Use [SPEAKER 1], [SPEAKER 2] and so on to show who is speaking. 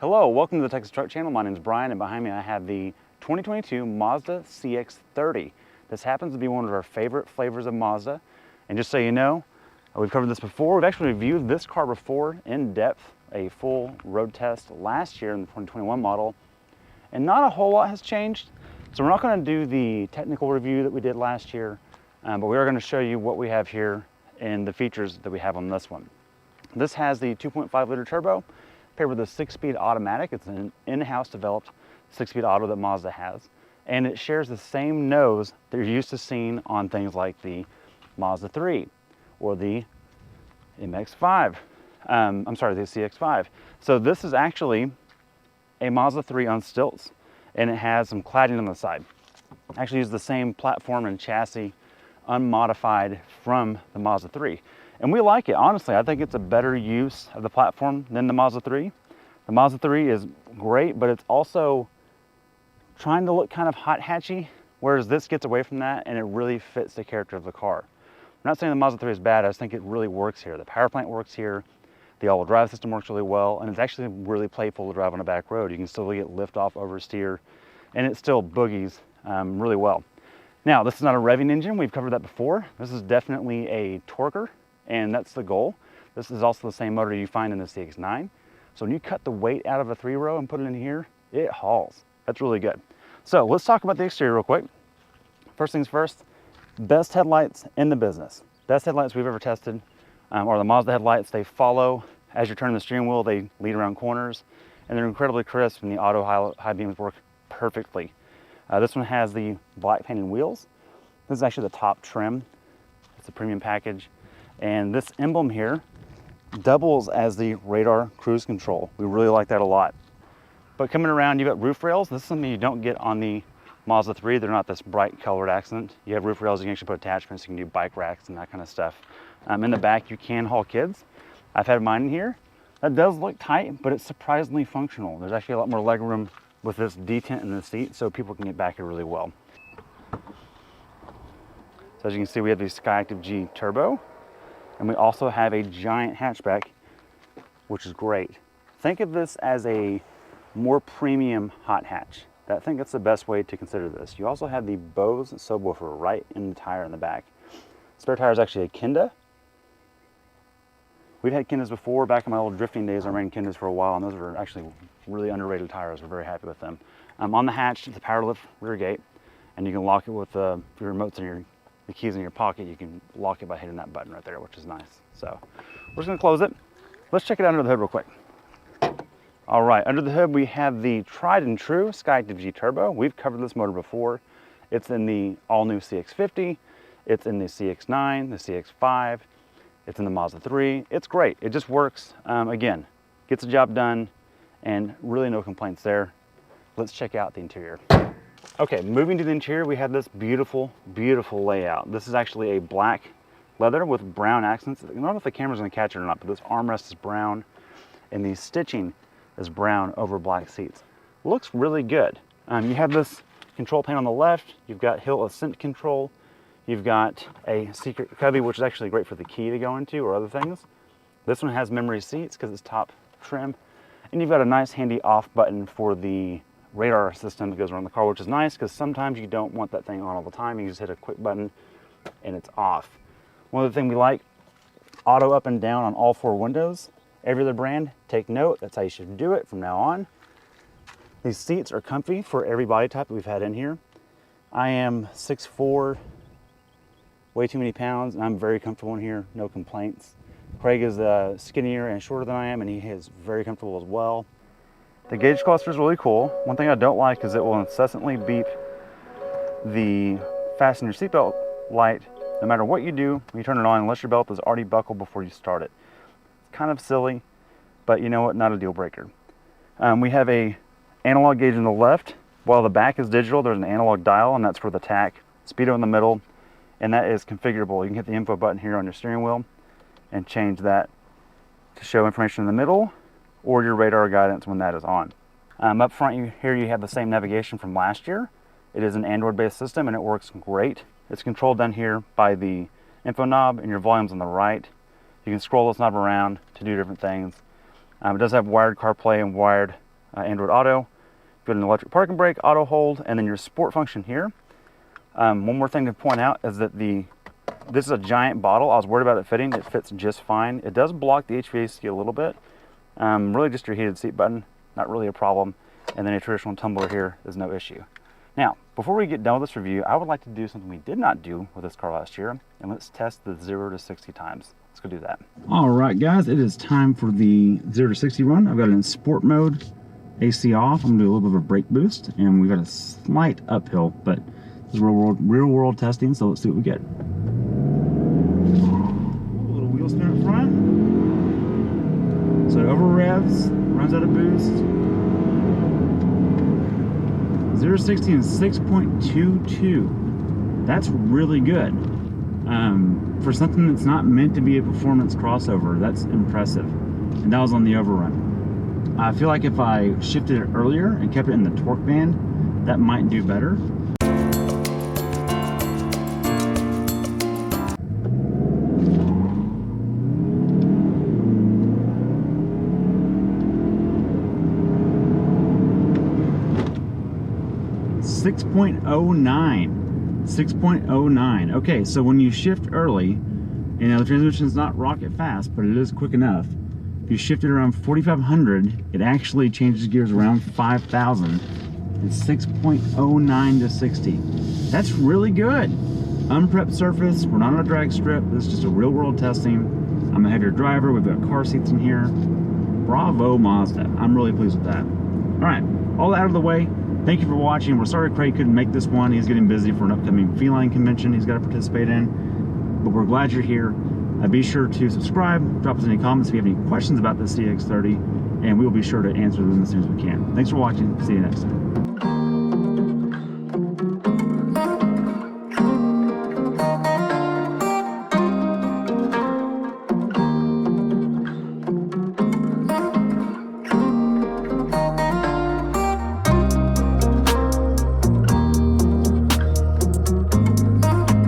[SPEAKER 1] Hello, welcome to the Texas Truck Channel. My name is Brian, and behind me I have the 2022 Mazda CX-30. This happens to be one of our favorite flavors of Mazda. And just so you know, we've covered this before. We've actually reviewed this car before in depth, a full road test last year in the 2021 model. And not a whole lot has changed. So we're not going to do the technical review that we did last year, but we are going to show you what we have here and the features that we have on this one. This has the 2.5 liter turbo paired with a 6-speed automatic. It's an in-house developed 6-speed auto that Mazda has. And it shares the same nose that you're used to seeing on things like the Mazda 3 or the MX-5. The CX-5. So this is actually a Mazda 3 on stilts, and it has some cladding on the side. Actually uses the same platform and chassis unmodified from the Mazda 3. And we like it, honestly. I think it's a better use of the platform than the Mazda 3. The Mazda 3 is great, but it's also trying to look kind of hot hatchy, whereas this gets away from that and it really fits the character of the car. I'm not saying the Mazda 3 is bad, I just think it really works here. The power plant works here, the all-wheel drive system works really well, and it's actually really playful to drive on a back road. You can still get lift off, oversteer, and it still boogies really well. Now, this is not a revving engine. We've covered that before. This is definitely a torquer, and that's the goal. This is also the same motor you find in the CX-9. So when you cut the weight out of a 3-row and put it in here, it hauls. That's really good. So let's talk about the exterior real quick. First things first, best headlights in the business. Best headlights we've ever tested are the Mazda headlights. They follow as you're turning the steering wheel, they lead around corners, and they're incredibly crisp, and the auto high beams work perfectly. This one has the black painted wheels. This is actually the top trim. It's a premium package. And this emblem here doubles as the radar cruise control. We really like that a lot. But coming around, you've got roof rails. This is something you don't get on the Mazda 3. They're not this bright colored accent. You have roof rails, you can actually put attachments, you can do bike racks and that kind of stuff. In the back, you can haul kids. I've had mine in here. That does look tight, but it's surprisingly functional. There's actually a lot more leg room with this detent in the seat, so people can get back here really well. So as you can see, we have the Skyactiv G Turbo. And we also have a giant hatchback, which is great. Think of this as a more premium hot hatch. I think that's the best way to consider this. You also have the Bose subwoofer right in the tire in the back. Spare tire is actually a Kenda. We've had Kendas before. Back in my old drifting days, I ran Kendas for a while, and those were actually really underrated tires. We're very happy with them. On the hatch, it's a power lift rear gate, and you can lock it with your remotes and the keys in your pocket. You can lock it by hitting that button right there, which is nice. So we're just gonna close it. Let's check it out under the hood real quick. All right, under the hood we have the tried and true Skyactiv G Turbo. We've covered this motor before. It's in the all-new CX-50. It's in the CX-9, the CX-5. It's in the Mazda 3. It's great. It just works. Again, gets the job done, and really no complaints there. Let's check out the interior. Okay, moving to the interior, we have this beautiful, beautiful layout. This is actually a black leather with brown accents. I don't know if the camera's gonna catch it or not, but this armrest is brown, and the stitching is brown over black seats. Looks really good. You have this control panel on the left. You've got hill ascent control. You've got a secret cubby, which is actually great for the key to go into or other things. This one has memory seats because it's top trim. And you've got a nice handy off button for the radar system that goes around the car, which is nice because sometimes you don't want that thing on all the time. You just hit a quick button and it's off. One other thing we like, auto up and down on all 4 windows. Every other brand, take note, that's how you should do it from now on. These seats are comfy for every body type that we've had in here. I am 6'4", way too many pounds, and I'm very comfortable in here, no complaints. Craig is skinnier and shorter than I am, and he is very comfortable as well. The gauge cluster is really cool. One thing I don't like is it will incessantly beep the fasten your seatbelt light no matter what you do when you turn it on, unless your belt is already buckled before you start it. It's kind of silly, but you know what, not a deal breaker. We have a analog gauge on the left. While the back is digital, there's an analog dial, and that's for the tach. Speedo in the middle, and that is configurable. You can hit the info button here on your steering wheel and change that to show information in the middle or your radar guidance when that is on. Up front here you have the same navigation from last year. It is an Android-based system and it works great. It's controlled down here by the info knob and your volume's on the right. You can scroll this knob around to do different things. It does have wired CarPlay and wired Android Auto. Go to an electric parking brake, auto hold, and then your sport function here. One more thing to point out is that this is a giant bottle. I was worried about it fitting. It fits just fine. It does block the HVAC a little bit. Really just your heated seat button, not really a problem. And then a traditional tumbler here is no issue. Now, before we get done with this review, I would like to do something we did not do with this car last year, and let's test the 0 to 60 times. Let's go do that. All right, guys, it is time for the 0 to 60 run. I've got it in sport mode, AC off. I'm gonna do a little bit of a brake boost, and we've got a slight uphill, but this is real world testing, so let's see what we get. Ooh, a little wheel spin up front. So it over revs, runs out of boost. 0 to 60 in 6.22. That's really good. For something that's not meant to be a performance crossover, that's impressive. And that was on the overrun. I feel like if I shifted it earlier and kept it in the torque band, that might do better. .09. Okay, so when you shift early, you know, the transmission is not rocket fast, but it is quick enough. If you shift it around 4,500, it actually changes gears around 5,000. It's 6.09 to 60. That's really good. Unprepped surface, we're not on a drag strip. This is just a real world testing. I'm a heavier driver, we've got car seats in here. Bravo, Mazda. I'm really pleased with that. All right, all that out of the way. Thank you for watching. We're sorry Craig couldn't make this one. He's getting busy for an upcoming feline convention he's got to participate in. But we're glad you're here. Be sure to subscribe, drop us any comments if you have any questions about the CX-30, and we will be sure to answer them as soon as we can. Thanks for watching. See you next time.